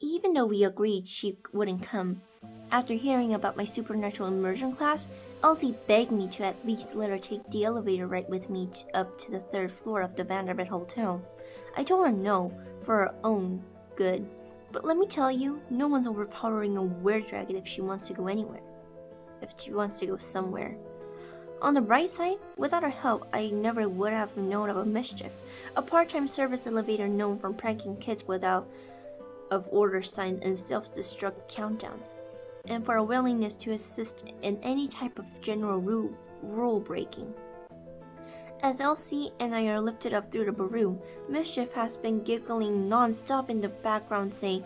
Even though we agreed she wouldn't come, after hearing about my supernatural immersion class, Elsie begged me to at least let her take the elevator ride with me up to the third floor of the Vanderbilt Hotel. I told her no, for her own good. But let me tell you, no one's overpowering a were-dragon if she wants to go anywhere. If she wants to go somewhere. On the bright side, without her help, I never would have known about Mischief, a part-time service elevator known for pranking kids without of order signs and self-destruct countdowns, and for a willingness to assist in any type of general rule breaking. As Elsie and I are lifted up through the baroom, Mischief has been giggling non-stop in the background saying,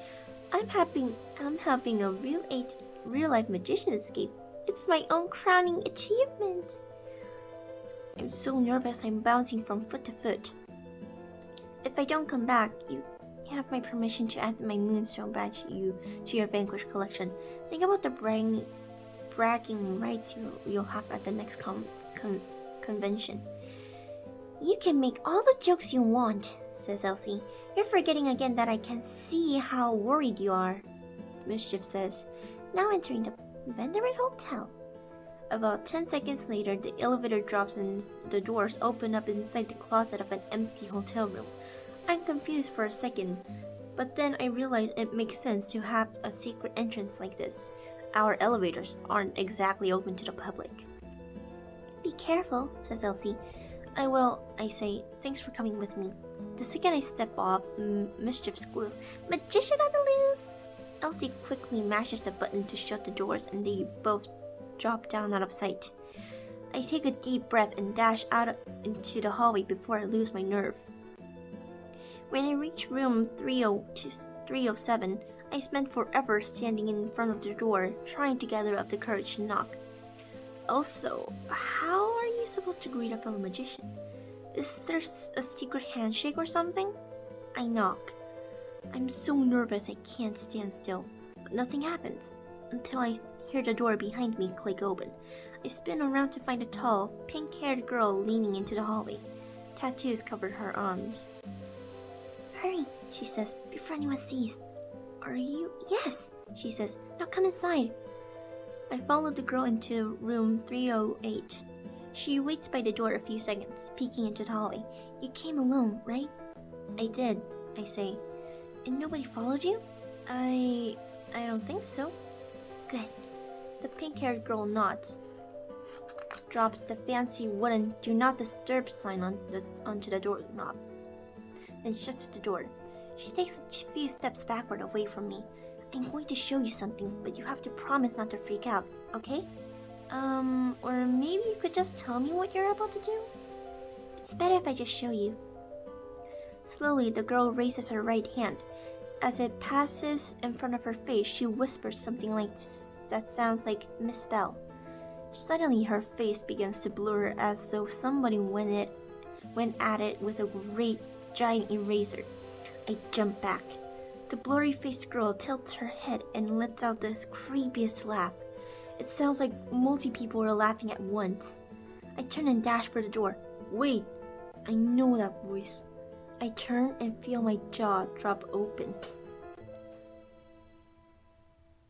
I'm having a real-life magician escape. It's my own crowning achievement. I'm so nervous I'm bouncing from foot to foot. If I don't come back, you have my permission to add my Moonstone badge to your Vanquish collection. Think about the bragging rights you'll have at the next convention. You can make all the jokes you want, says Elsie. You're forgetting again that I can see how worried you are. Mischief says, now entering the Vanderbilt Hotel. About 10 seconds later, the elevator drops and the doors open up inside the closet of an empty hotel room. I'm confused for a second, but then I realize it makes sense to have a secret entrance like this. Our elevators aren't exactly open to the public. Be careful, says Elsie. I will, I say. Thanks for coming with me. The second I step off, Mischief squeals, Magician on the loose! Elsie quickly mashes the button to shut the doors and they both drop down out of sight. I take a deep breath and dash out into the hallway before I lose my nerve. When I reach room 307, I spend forever standing in front of the door, trying to gather up the courage to knock. Also, how are you supposed to greet a fellow magician? Is there a secret handshake or something? I knock. I'm so nervous I can't stand still, but nothing happens, until I hear the door behind me click open. I spin around to find a tall, pink-haired girl leaning into the hallway. Tattoos cover her arms. Hurry, she says, before anyone sees. Are you? Yes, she says. Now come inside. I follow the girl into room 308. She waits by the door a few seconds, peeking into the hallway. You came alone, right? I did, I say. And nobody followed you? I don't think so. Good. The pink-haired girl nods, drops the fancy wooden "Do Not Disturb" sign onto the doorknob, then shuts the door. She takes a few steps backward away from me. I'm going to show you something, but you have to promise not to freak out, okay? Or maybe you could just tell me what you're about to do? It's better if I just show you. Slowly, the girl raises her right hand. As it passes in front of her face, she whispers something that sounds like misspell. Suddenly, her face begins to blur as though somebody went at it with a great giant eraser. I jump back. The blurry-faced girl tilts her head and lets out the creepiest laugh. It sounds like multi-people are laughing at once. I turn and dash for the door. Wait! I know that voice. I turn and feel my jaw drop open.